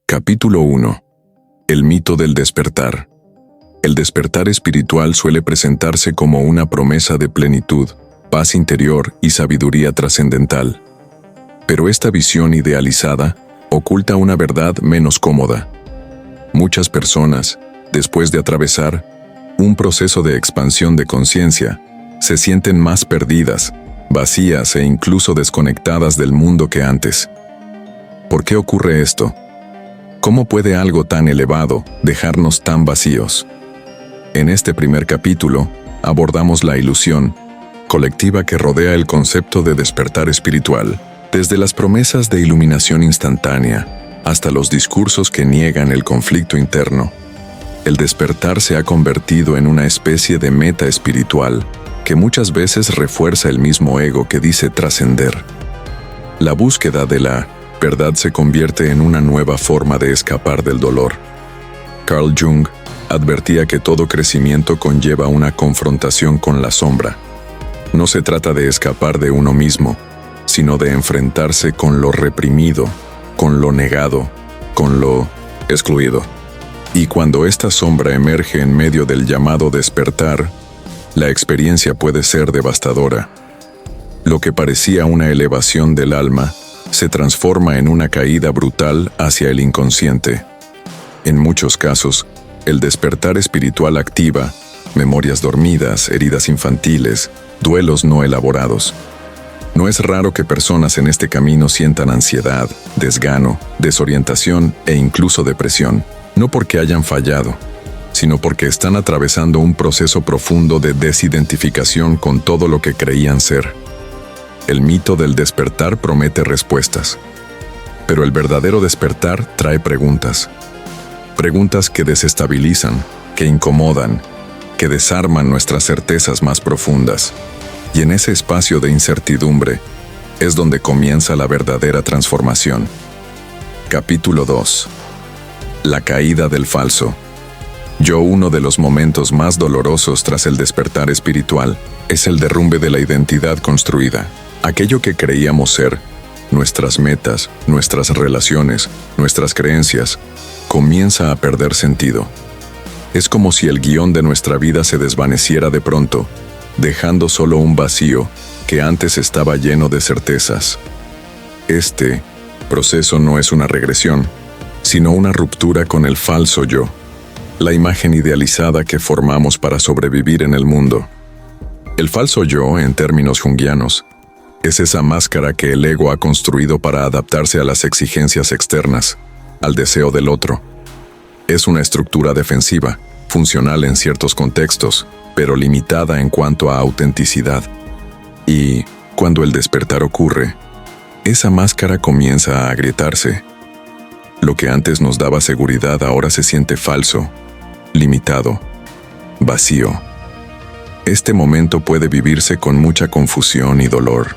Capítulo 1. El mito del despertar. El despertar espiritual suele presentarse como una promesa de plenitud, paz interior y sabiduría trascendental. Pero esta visión idealizada oculta una verdad menos cómoda. Muchas personas, después de atravesar un proceso de expansión de conciencia, se sienten más perdidas, vacías e incluso desconectadas del mundo que antes. ¿Por qué ocurre esto? ¿Cómo puede algo tan elevado dejarnos tan vacíos? En este primer capítulo, abordamos la ilusión colectiva que rodea el concepto de despertar espiritual, desde las promesas de iluminación instantánea hasta los discursos que niegan el conflicto interno. El despertar se ha convertido en una especie de meta espiritual que muchas veces refuerza el mismo ego que dice trascender. La búsqueda de la verdad se convierte en una nueva forma de escapar del dolor. Carl Jung advertía que todo crecimiento conlleva una confrontación con la sombra. No se trata de escapar de uno mismo, sino de enfrentarse con lo reprimido, con lo negado, con lo excluido. Y cuando esta sombra emerge en medio del llamado despertar, la experiencia puede ser devastadora. Lo que parecía una elevación del alma se transforma en una caída brutal hacia el inconsciente. En muchos casos, el despertar espiritual activa memorias dormidas, heridas infantiles, duelos no elaborados. No es raro que personas en este camino sientan ansiedad, desgano, desorientación e incluso depresión, no porque hayan fallado, sino porque están atravesando un proceso profundo de desidentificación con todo lo que creían ser. El mito del despertar promete respuestas, pero el verdadero despertar trae preguntas. Preguntas que desestabilizan, que incomodan, que desarman nuestras certezas más profundas. Y en ese espacio de incertidumbre es donde comienza la verdadera transformación. Capítulo 2. La caída del falso. Uno de los momentos más dolorosos tras el despertar espiritual es el derrumbe de la identidad construida. Aquello que creíamos ser, nuestras metas, nuestras relaciones, nuestras creencias, comienza a perder sentido. Es como si el guión de nuestra vida se desvaneciera de pronto, dejando solo un vacío que antes estaba lleno de certezas. Este proceso no es una regresión, sino una ruptura con el falso yo, la imagen idealizada que formamos para sobrevivir en el mundo. El falso yo, en términos junguianos, es esa máscara que el ego ha construido para adaptarse a las exigencias externas, al deseo del otro. Es una estructura defensiva, funcional en ciertos contextos, pero limitada en cuanto a autenticidad. Y, cuando el despertar ocurre, esa máscara comienza a agrietarse. Lo que antes nos daba seguridad ahora se siente falso, limitado, vacío. Este momento puede vivirse con mucha confusión y dolor.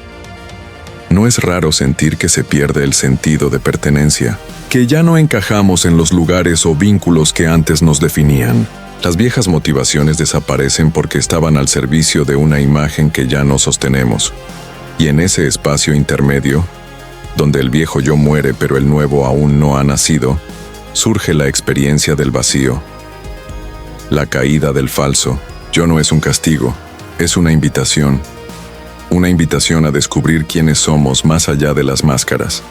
No es raro sentir que se pierde el sentido de pertenencia, que ya no encajamos en los lugares o vínculos que antes nos definían. Las viejas motivaciones desaparecen porque estaban al servicio de una imagen que ya no sostenemos. Y en ese espacio intermedio, donde el viejo yo muere pero el nuevo aún no ha nacido, surge la experiencia del vacío. La caída del falso yo no es un castigo, es una invitación. Una invitación a descubrir quiénes somos más allá de las máscaras.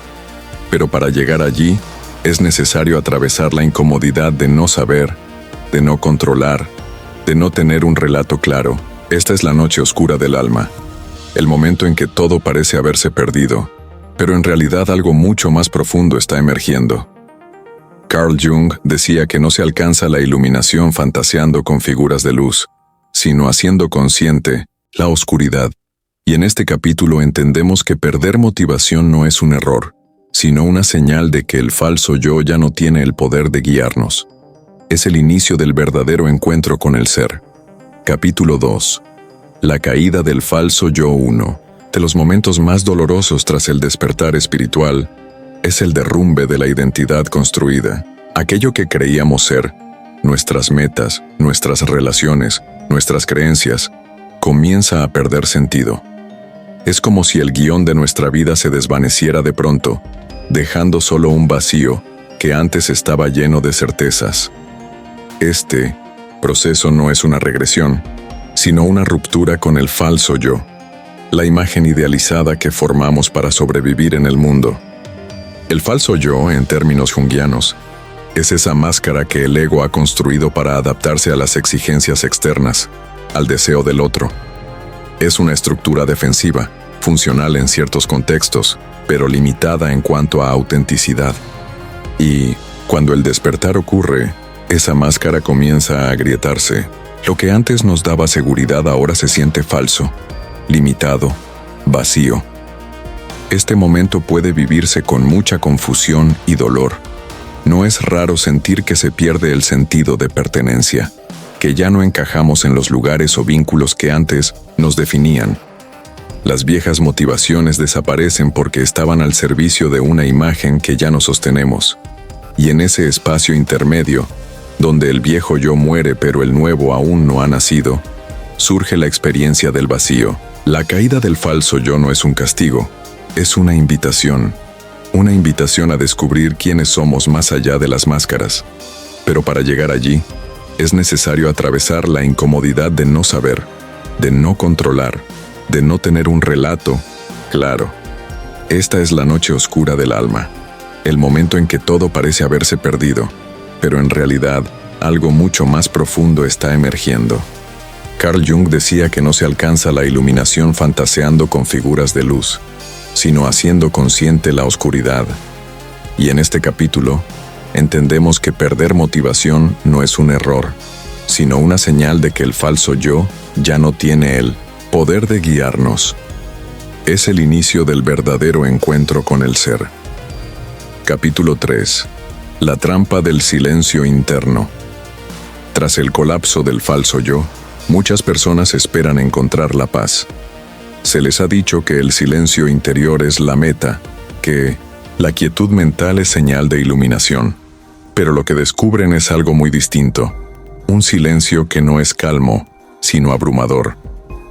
Pero para llegar allí, es necesario atravesar la incomodidad de no saber, de no controlar, de no tener un relato claro. Esta es la noche oscura del alma, el momento en que todo parece haberse perdido, pero en realidad algo mucho más profundo está emergiendo. Carl Jung decía que no se alcanza la iluminación fantaseando con figuras de luz, sino haciendo consciente la oscuridad. Y en este capítulo entendemos que perder motivación no es un error, sino una señal de que el falso yo ya no tiene el poder de guiarnos. Es el inicio del verdadero encuentro con el ser. Capítulo 2. La caída del falso yo. Uno de los momentos más dolorosos tras el despertar espiritual es el derrumbe de la identidad construida. Aquello que creíamos ser, nuestras metas, nuestras relaciones, nuestras creencias, comienza a perder sentido. Es como si el guión de nuestra vida se desvaneciera de pronto, dejando solo un vacío que antes estaba lleno de certezas. Este proceso no es una regresión, sino una ruptura con el falso yo, la imagen idealizada que formamos para sobrevivir en el mundo. El falso yo, en términos junguianos, es esa máscara que el ego ha construido para adaptarse a las exigencias externas, al deseo del otro. Es una estructura defensiva, funcional en ciertos contextos, pero limitada en cuanto a autenticidad. Y, cuando el despertar ocurre, esa máscara comienza a agrietarse. Lo que antes nos daba seguridad ahora se siente falso, limitado, vacío. Este momento puede vivirse con mucha confusión y dolor. No es raro sentir que se pierde el sentido de pertenencia, que ya no encajamos en los lugares o vínculos que antes nos definían. Las viejas motivaciones desaparecen porque estaban al servicio de una imagen que ya no sostenemos. Y en ese espacio intermedio, donde el viejo yo muere pero el nuevo aún no ha nacido, surge la experiencia del vacío. La caída del falso yo no es un castigo, es una invitación a descubrir quiénes somos más allá de las máscaras. Pero para llegar allí, es necesario atravesar la incomodidad de no saber, de no controlar, de no tener un relato claro. Esta es la noche oscura del alma, el momento en que todo parece haberse perdido, pero en realidad algo mucho más profundo está emergiendo. Carl Jung decía que no se alcanza la iluminación fantaseando con figuras de luz, sino haciendo consciente la oscuridad. Y en este capítulo, entendemos que perder motivación no es un error, sino una señal de que el falso yo ya no tiene el poder de guiarnos. Es el inicio del verdadero encuentro con el ser. Capítulo 3. La trampa del silencio interno. Tras el colapso del falso yo, muchas personas esperan encontrar la paz. Se les ha dicho que el silencio interior es la meta, que la quietud mental es señal de iluminación. Pero lo que descubren es algo muy distinto. Un silencio que no es calmo, sino abrumador.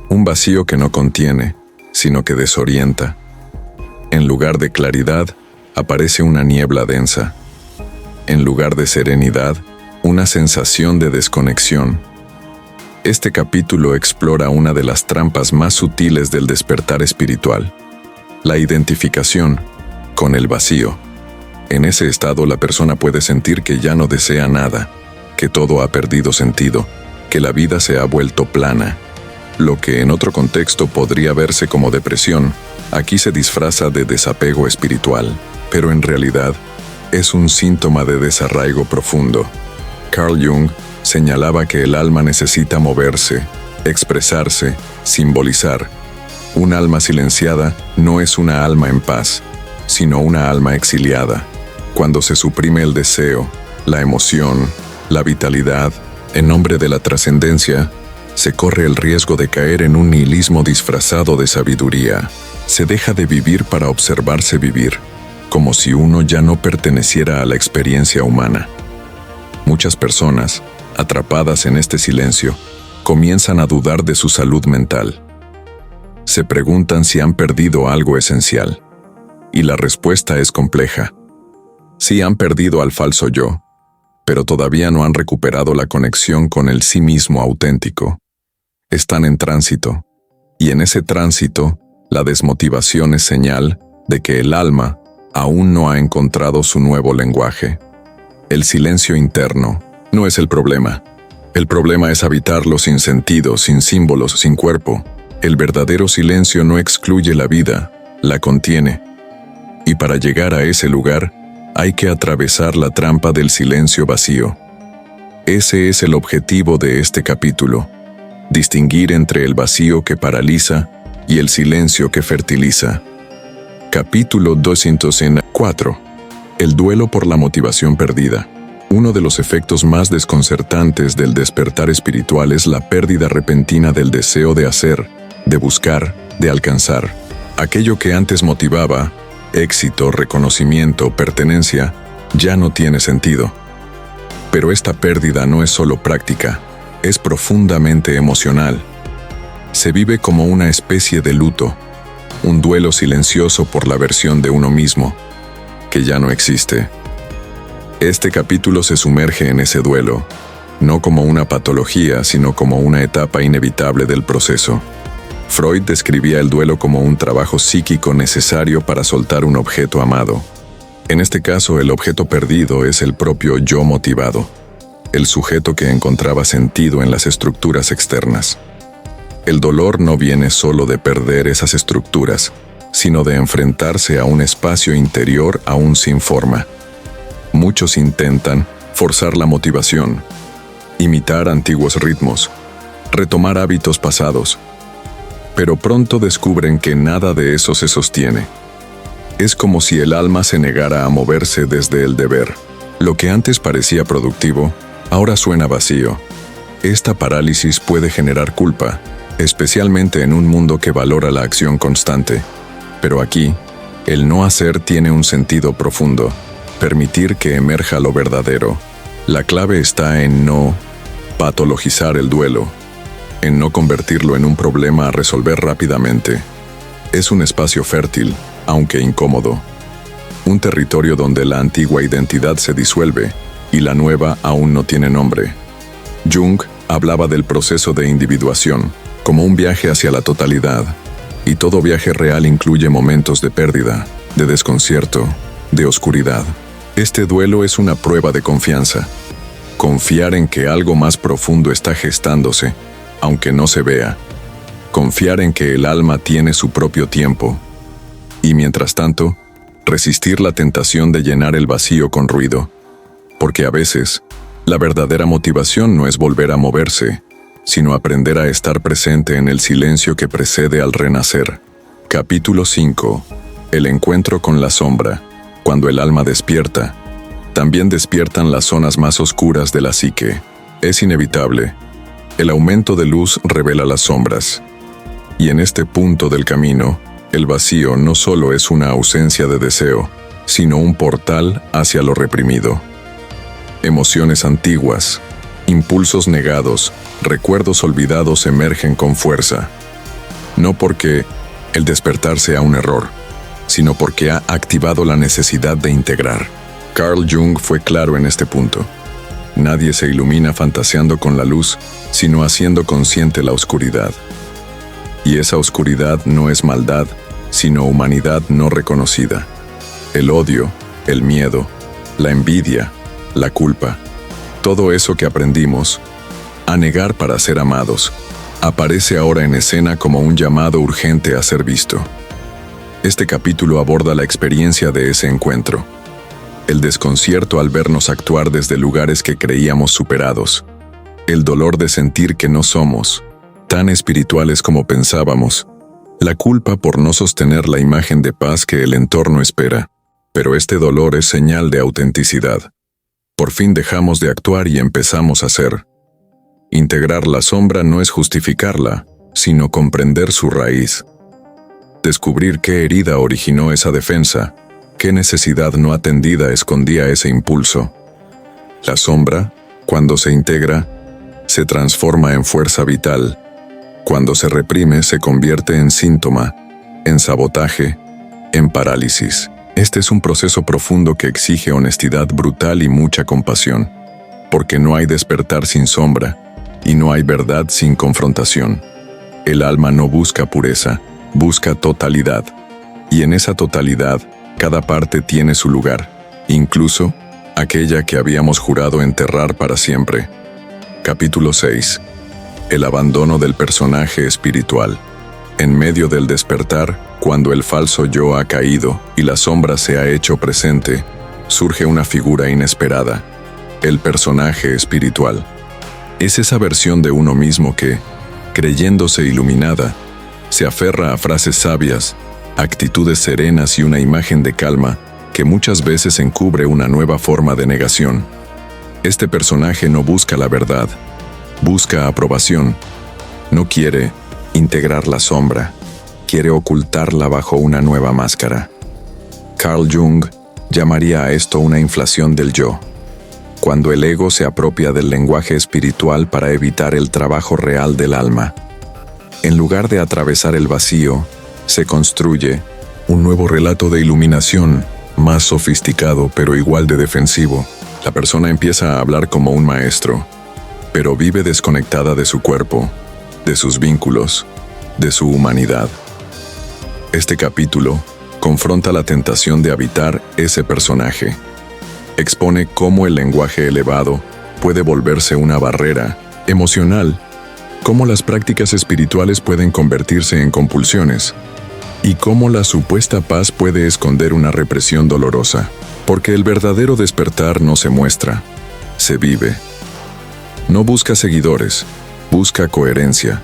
Un vacío que no contiene, sino que desorienta. En lugar de claridad, aparece una niebla densa. En lugar de serenidad, una sensación de desconexión. Este capítulo explora una de las trampas más sutiles del despertar espiritual: la identificación con el vacío. En ese estado la persona puede sentir que ya no desea nada, que todo ha perdido sentido, que la vida se ha vuelto plana. Lo que en otro contexto podría verse como depresión, aquí se disfraza de desapego espiritual, pero en realidad es un síntoma de desarraigo profundo. Carl Jung señalaba que el alma necesita moverse, expresarse, simbolizar. Un alma silenciada no es una alma en paz, sino una alma exiliada. Cuando se suprime el deseo, la emoción, la vitalidad, en nombre de la trascendencia, se corre el riesgo de caer en un nihilismo disfrazado de sabiduría. Se deja de vivir para observarse vivir, como si uno ya no perteneciera a la experiencia humana. Muchas personas, atrapadas en este silencio, comienzan a dudar de su salud mental. Se preguntan si han perdido algo esencial. Y la respuesta es compleja. Sí han perdido al falso yo, pero todavía no han recuperado la conexión con el sí mismo auténtico. Están en tránsito, y en ese tránsito, la desmotivación es señal de que el alma aún no ha encontrado su nuevo lenguaje. El silencio interno no es el problema. El problema es habitarlo sin sentido, sin símbolos, sin cuerpo. El verdadero silencio no excluye la vida, la contiene. Y para llegar a ese lugar, hay que atravesar la trampa del silencio vacío. Ese es el objetivo de este capítulo: distinguir entre el vacío que paraliza y el silencio que fertiliza. Capítulo 204. El duelo por la motivación perdida. Uno de los efectos más desconcertantes del despertar espiritual es la pérdida repentina del deseo de hacer, de buscar, de alcanzar. Aquello que antes motivaba, éxito, reconocimiento, pertenencia, ya no tiene sentido. Pero esta pérdida no es solo práctica, es profundamente emocional. Se vive como una especie de luto, un duelo silencioso por la versión de uno mismo, que ya no existe. Este capítulo se sumerge en ese duelo, no como una patología, sino como una etapa inevitable del proceso. Freud describía el duelo como un trabajo psíquico necesario para soltar un objeto amado. En este caso, el objeto perdido es el propio yo motivado, el sujeto que encontraba sentido en las estructuras externas. El dolor no viene solo de perder esas estructuras, sino de enfrentarse a un espacio interior aún sin forma. Muchos intentan forzar la motivación, imitar antiguos ritmos, retomar hábitos pasados, pero pronto descubren que nada de eso se sostiene. Es como si el alma se negara a moverse desde el deber. Lo que antes parecía productivo, ahora suena vacío. Esta parálisis puede generar culpa, especialmente en un mundo que valora la acción constante. Pero aquí, el no hacer tiene un sentido profundo, permitir que emerja lo verdadero. La clave está en no patologizar el duelo, en no convertirlo en un problema a resolver rápidamente. Es un espacio fértil, aunque incómodo. Un territorio donde la antigua identidad se disuelve y la nueva aún no tiene nombre. Jung hablaba del proceso de individuación como un viaje hacia la totalidad, y todo viaje real incluye momentos de pérdida, de desconcierto, de oscuridad. Este duelo es una prueba de confianza. Confiar en que algo más profundo está gestándose, aunque no se vea. Confiar en que el alma tiene su propio tiempo. Y mientras tanto, resistir la tentación de llenar el vacío con ruido. Porque a veces, la verdadera motivación no es volver a moverse, sino aprender a estar presente en el silencio que precede al renacer. Capítulo 5. El encuentro con la sombra. Cuando el alma despierta, también despiertan las zonas más oscuras de la psique. Es inevitable. El aumento de luz revela las sombras. Y en este punto del camino, el vacío no solo es una ausencia de deseo, sino un portal hacia lo reprimido. Emociones antiguas, impulsos negados, recuerdos olvidados emergen con fuerza. No porque el despertar sea un error, sino porque ha activado la necesidad de integrar. Carl Jung fue claro en este punto. Nadie se ilumina fantaseando con la luz, sino haciendo consciente la oscuridad. Y esa oscuridad no es maldad, sino humanidad no reconocida. El odio, el miedo, la envidia, la culpa, todo eso que aprendimos a negar para ser amados, aparece ahora en escena como un llamado urgente a ser visto. Este capítulo aborda la experiencia de ese encuentro. El desconcierto al vernos actuar desde lugares que creíamos superados. El dolor de sentir que no somos tan espirituales como pensábamos. La culpa por no sostener la imagen de paz que el entorno espera. Pero este dolor es señal de autenticidad. Por fin dejamos de actuar y empezamos a ser. Integrar la sombra no es justificarla, sino comprender su raíz. Descubrir qué herida originó esa defensa, qué necesidad no atendida escondía ese impulso. La sombra, cuando se integra, se transforma en fuerza vital. Cuando se reprime, se convierte en síntoma, en sabotaje, en parálisis. Este es un proceso profundo que exige honestidad brutal y mucha compasión, porque no hay despertar sin sombra, y no hay verdad sin confrontación. El alma no busca pureza, busca totalidad, y en esa totalidad, cada parte tiene su lugar, incluso aquella que habíamos jurado enterrar para siempre. Capítulo 6. El abandono del personaje espiritual. En medio del despertar, cuando el falso yo ha caído y la sombra se ha hecho presente, surge una figura inesperada, el personaje espiritual. Es esa versión de uno mismo que, creyéndose iluminada, se aferra a frases sabias, actitudes serenas y una imagen de calma que muchas veces encubre una nueva forma de negación. Este personaje no busca la verdad, busca aprobación. No quiere integrar la sombra, quiere ocultarla bajo una nueva máscara. Carl Jung llamaría a esto una inflación del yo, cuando el ego se apropia del lenguaje espiritual para evitar el trabajo real del alma. En lugar de atravesar el vacío, se construye un nuevo relato de iluminación, más sofisticado pero igual de defensivo. La persona empieza a hablar como un maestro, pero vive desconectada de su cuerpo, de sus vínculos, de su humanidad. Este capítulo confronta la tentación de habitar ese personaje. Expone cómo el lenguaje elevado puede volverse una barrera emocional, cómo las prácticas espirituales pueden convertirse en compulsiones, y cómo la supuesta paz puede esconder una represión dolorosa, porque el verdadero despertar no se muestra, se vive. No busca seguidores, busca coherencia.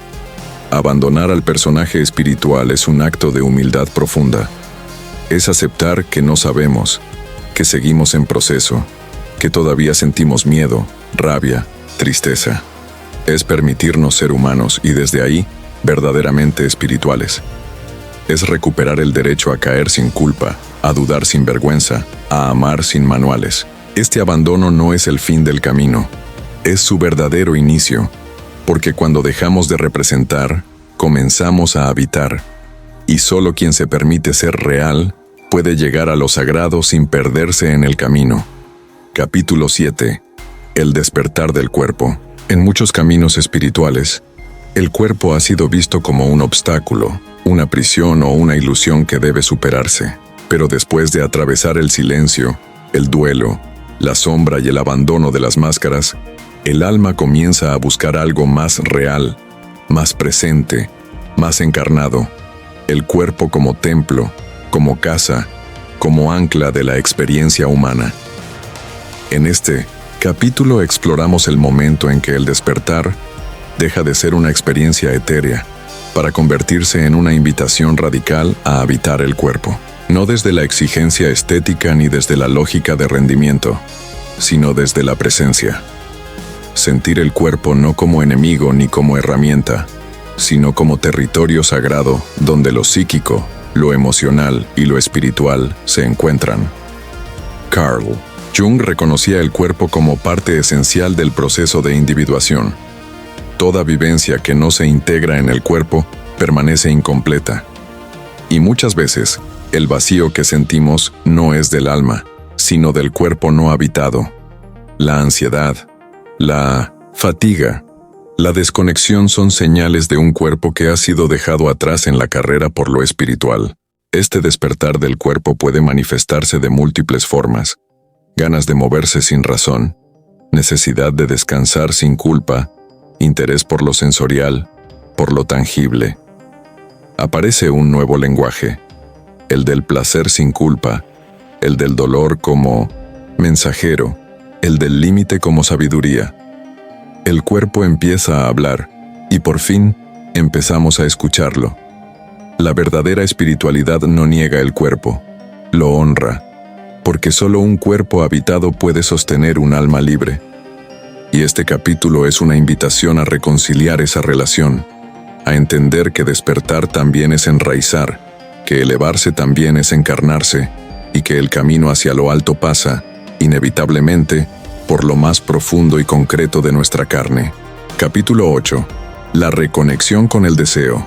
Abandonar al personaje espiritual es un acto de humildad profunda. Es aceptar que no sabemos, que seguimos en proceso, que todavía sentimos miedo, rabia, tristeza. Es permitirnos ser humanos y desde ahí, verdaderamente espirituales. Es recuperar el derecho a caer sin culpa, a dudar sin vergüenza, a amar sin manuales. Este abandono no es el fin del camino, es su verdadero inicio, porque cuando dejamos de representar, comenzamos a habitar, y solo quien se permite ser real puede llegar a lo sagrado sin perderse en el camino. Capítulo 7. El despertar del cuerpo. En muchos caminos espirituales, el cuerpo ha sido visto como un obstáculo, una prisión o una ilusión que debe superarse. Pero después de atravesar el silencio, el duelo, la sombra y el abandono de las máscaras, el alma comienza a buscar algo más real, más presente, más encarnado. El cuerpo como templo, como casa, como ancla de la experiencia humana. En este capítulo exploramos el momento en que el despertar deja de ser una experiencia etérea para convertirse en una invitación radical a habitar el cuerpo. No desde la exigencia estética ni desde la lógica de rendimiento, sino desde la presencia. Sentir el cuerpo no como enemigo ni como herramienta, sino como territorio sagrado donde lo psíquico, lo emocional y lo espiritual se encuentran. Carl Jung reconocía el cuerpo como parte esencial del proceso de individuación. Toda vivencia que no se integra en el cuerpo permanece incompleta. Y muchas veces, el vacío que sentimos no es del alma, sino del cuerpo no habitado. La ansiedad, la fatiga, la desconexión son señales de un cuerpo que ha sido dejado atrás en la carrera por lo espiritual. Este despertar del cuerpo puede manifestarse de múltiples formas: ganas de moverse sin razón, necesidad de descansar sin culpa, interés por lo sensorial, por lo tangible. Aparece un nuevo lenguaje, el del placer sin culpa, el del dolor como mensajero, el del límite como sabiduría. El cuerpo empieza a hablar, y por fin empezamos a escucharlo. La verdadera espiritualidad no niega el cuerpo, lo honra, porque solo un cuerpo habitado puede sostener un alma libre. Y este capítulo es una invitación a reconciliar esa relación, a entender que despertar también es enraizar, que elevarse también es encarnarse, y que el camino hacia lo alto pasa, inevitablemente, por lo más profundo y concreto de nuestra carne. Capítulo 8. La reconexión con el deseo.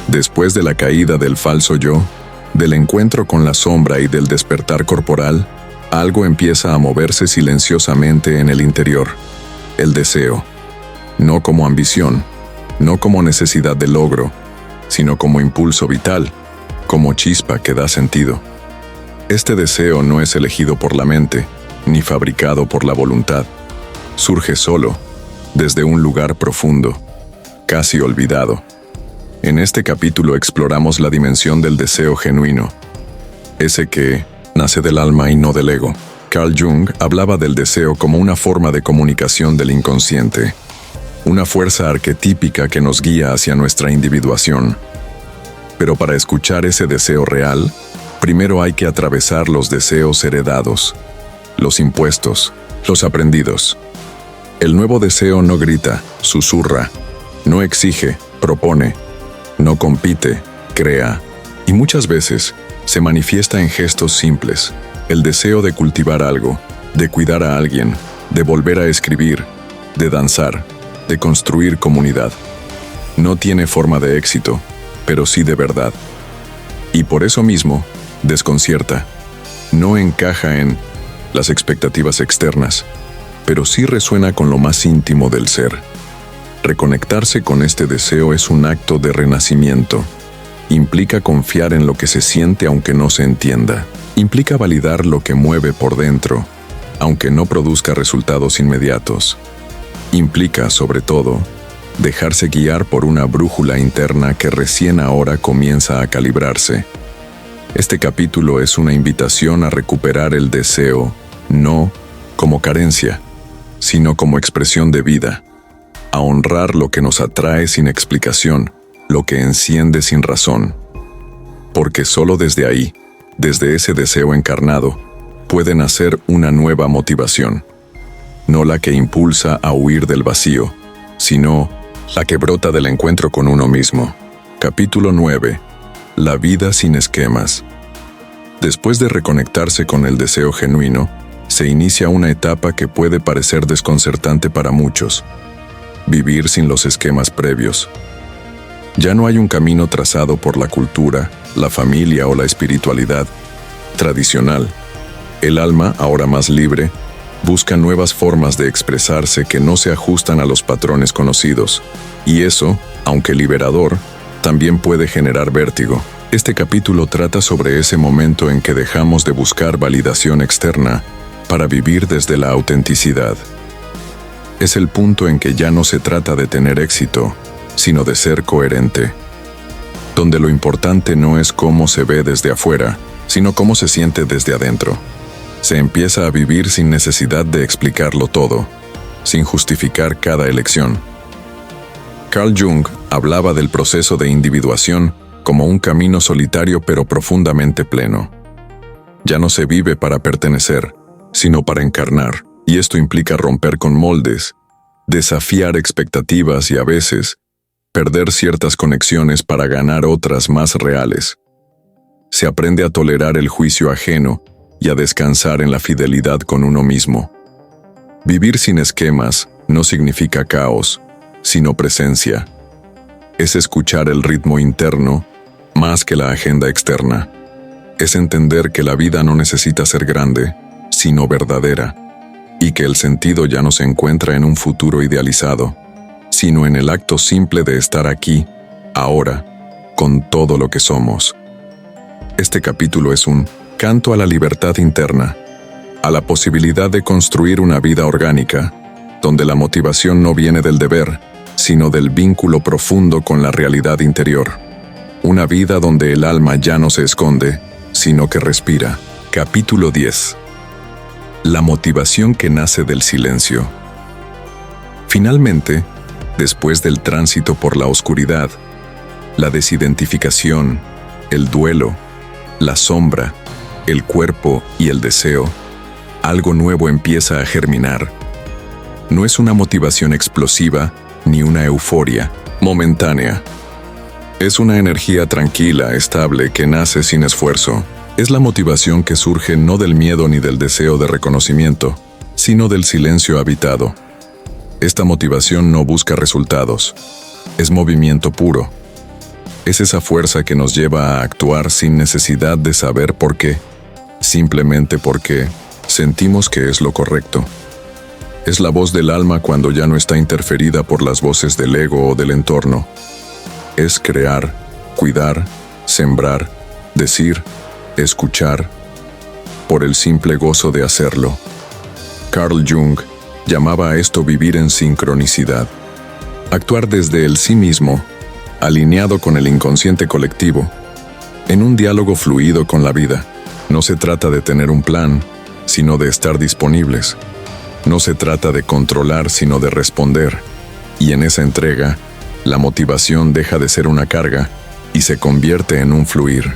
Después de la caída del falso yo, del encuentro con la sombra y del despertar corporal, algo empieza a moverse silenciosamente en el interior. El deseo. No como ambición, no como necesidad de logro, sino como impulso vital, como chispa que da sentido. Este deseo no es elegido por la mente, ni fabricado por la voluntad. Surge solo, desde un lugar profundo, casi olvidado. En este capítulo exploramos la dimensión del deseo genuino, ese que nace del alma y no del ego. Carl Jung hablaba del deseo como una forma de comunicación del inconsciente, una fuerza arquetípica que nos guía hacia nuestra individuación. Pero para escuchar ese deseo real, primero hay que atravesar los deseos heredados, los impuestos, los aprendidos. El nuevo deseo no grita, susurra, no exige, propone, no compite, crea, y muchas veces se manifiesta en gestos simples. El deseo de cultivar algo, de cuidar a alguien, de volver a escribir, de danzar, de construir comunidad. No tiene forma de éxito, pero sí de verdad. Y por eso mismo, desconcierta. No encaja en las expectativas externas, pero sí resuena con lo más íntimo del ser. Reconectarse con este deseo es un acto de renacimiento. Implica confiar en lo que se siente aunque no se entienda. Implica validar lo que mueve por dentro, aunque no produzca resultados inmediatos. Implica, sobre todo, dejarse guiar por una brújula interna que recién ahora comienza a calibrarse. Este capítulo es una invitación a recuperar el deseo, no como carencia, sino como expresión de vida, a honrar lo que nos atrae sin explicación, lo que enciende sin razón. Porque solo desde ahí, desde ese deseo encarnado, puede nacer una nueva motivación. No la que impulsa a huir del vacío, sino la que brota del encuentro con uno mismo. Capítulo 9. La vida sin esquemas. Después de reconectarse con el deseo genuino, se inicia una etapa que puede parecer desconcertante para muchos: vivir sin los esquemas previos. Ya no hay un camino trazado por la cultura, la familia o la espiritualidad tradicional. El alma, ahora más libre, busca nuevas formas de expresarse que no se ajustan a los patrones conocidos, y eso, aunque liberador, también puede generar vértigo. Este capítulo trata sobre ese momento en que dejamos de buscar validación externa para vivir desde la autenticidad. Es el punto en que ya no se trata de tener éxito, sino de ser coherente, donde lo importante no es cómo se ve desde afuera, sino cómo se siente desde adentro. Se empieza a vivir sin necesidad de explicarlo todo, sin justificar cada elección. Carl Jung hablaba del proceso de individuación como un camino solitario pero profundamente pleno. Ya no se vive para pertenecer, sino para encarnar, y esto implica romper con moldes, desafiar expectativas y a veces perder ciertas conexiones para ganar otras más reales. Se aprende a tolerar el juicio ajeno y a descansar en la fidelidad con uno mismo. Vivir sin esquemas no significa caos, sino presencia. Es escuchar el ritmo interno más que la agenda externa. Es entender que la vida no necesita ser grande, sino verdadera, y que el sentido ya no se encuentra en un futuro idealizado, sino en el acto simple de estar aquí, ahora, con todo lo que somos. Este capítulo es un canto a la libertad interna, a la posibilidad de construir una vida orgánica, donde la motivación no viene del deber, sino del vínculo profundo con la realidad interior. Una vida donde el alma ya no se esconde, sino que respira. Capítulo 10. La motivación que nace del silencio. Finalmente, después del tránsito por la oscuridad, la desidentificación, el duelo, la sombra, el cuerpo y el deseo, algo nuevo empieza a germinar. No es una motivación explosiva ni una euforia momentánea. Es una energía tranquila, estable, que nace sin esfuerzo. Es la motivación que surge no del miedo ni del deseo de reconocimiento, sino del silencio habitado. Esta motivación no busca resultados. Es movimiento puro. Es esa fuerza que nos lleva a actuar sin necesidad de saber por qué, simplemente porque sentimos que es lo correcto. Es la voz del alma cuando ya no está interferida por las voces del ego o del entorno. Es crear, cuidar, sembrar, decir, escuchar, por el simple gozo de hacerlo. Carl Jung llamaba a esto vivir en sincronicidad. Actuar desde el sí mismo, alineado con el inconsciente colectivo, en un diálogo fluido con la vida. No se trata de tener un plan, sino de estar disponibles. No se trata de controlar, sino de responder. Y en esa entrega, la motivación deja de ser una carga y se convierte en un fluir.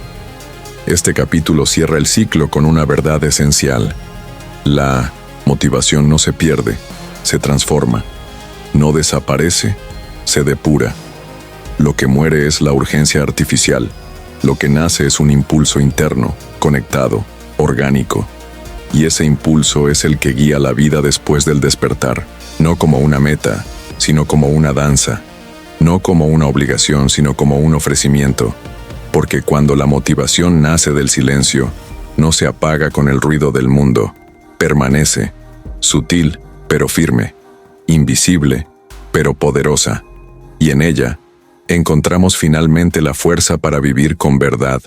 Este capítulo cierra el ciclo con una verdad esencial. La motivación no se pierde, se transforma. No desaparece, se depura. Lo que muere es la urgencia artificial. Lo que nace es un impulso interno, conectado, orgánico. Y ese impulso es el que guía la vida después del despertar, no como una meta, sino como una danza. No como una obligación, sino como un ofrecimiento. Porque cuando la motivación nace del silencio, no se apaga con el ruido del mundo, permanece, sutil pero firme, invisible pero poderosa, y en ella encontramos finalmente la fuerza para vivir con verdad,